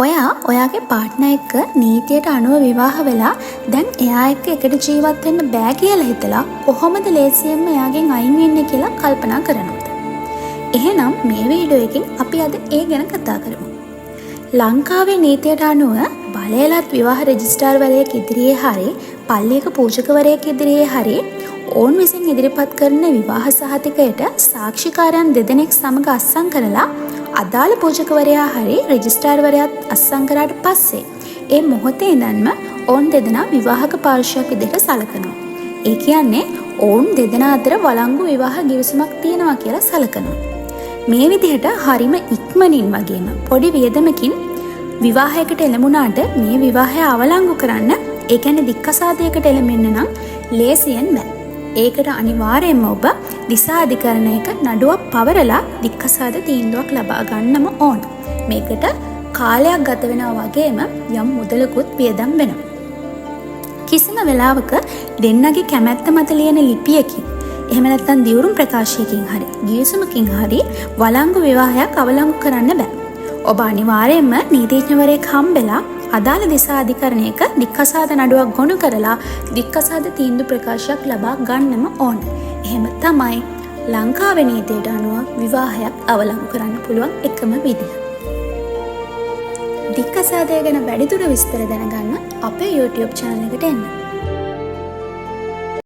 ඔයා ඔයාගේ පාර්ට්නර් එක්ක නීතියට අනුව විවාහ වෙලා දැන් එයා එක්ක එකට ජීවත් වෙන්න බෑ කියලා හිතලා කොහොමද ලේසියෙන්ම එයාගෙන් අයින් වෙන්නේ කියලා කල්පනා කරනවද? එහෙනම් මේ වීඩියෝ එකෙන් අපි අද ඒ ගැන කතා කරමු. ලංකාවේ නීතියට අනුව බලයලත් විවාහ රෙජිස්ට්‍රාර්වරයෙක් ඉදිරියේ හරි පල්ලියක පූජකවරයෙක් ඉදිරියේ හරි ඔවුන් විසින් ඉදිරිපත් කරන විවාහ සහතිකයට සාක්ෂිකාරයන් දෙදෙනෙක් සමග අත්සන් කරලා අදාළ පූජකවරයා හරි රෙජිස්ට්‍රාර්වරයාත් අත්සන් කරාට පස්සේ ඒ මොහොතේ ඉඳන්ම ඔවුන් දෙදෙනා විවාහක පාර්ශ්වයක් විදිහට සලකනවා. ඒ කියන්නේ ඔවුන් දෙදෙනා අතර වළංගු විවාහ ගිවිසුමක් තියෙනවා කියලා සලකනවා. මේ විදිහට හරිම ඉක්මනින් වගේම පොඩි වියදමකින් විවාහයකට එළඹුණාට මේ විවාහය අවලංගු කරන්න, ඒ කියන්නේ දික්කසාදයකට එළඹෙන්න නම් ලේසියෙන් බෑ. ඒකට අනිවාර්යයෙන්ම ඔබ දිසා අධිකරණයක නඩුවක් පවරලා දික්කසාද තීන්දුවක් ලබා ගන්නම ඕන. මේකට කාලයක් ගත වෙනවා වගේම යම් මුදලකුත් වියදම් වෙනවා. කිසිම වෙලාවක දෙන්නගේ කැමැත්ත මත ලියන ලිපියකින් එහෙම නැත්නම් දියුරුම් ප්‍රකාශයකින් හරි ගිවිසුමකින් හරි වළංගු විවාහයක් අවලංගු කරන්න බෑ. ඔබ අනිවාර්යයෙන්ම නීතිඥවරයෙක් හම්බෙලා අදාළ දිසා අධිකරණයක දික්කසාද නඩුවක් ගොනු කරලා දික්කසාද තීන්දුව ප්‍රකාශයක් ලබා ගන්නම ඕන. එහෙම තමයි ලංකාවේ නීතියට අනුව විවාහයක් අවලංගු කරන්න පුළුවන් එකම විදිහ. දික්කසාදය ගැන වැඩිදුර විස්තර දැනගන්න අපේ YouTube channel එකට එන්න.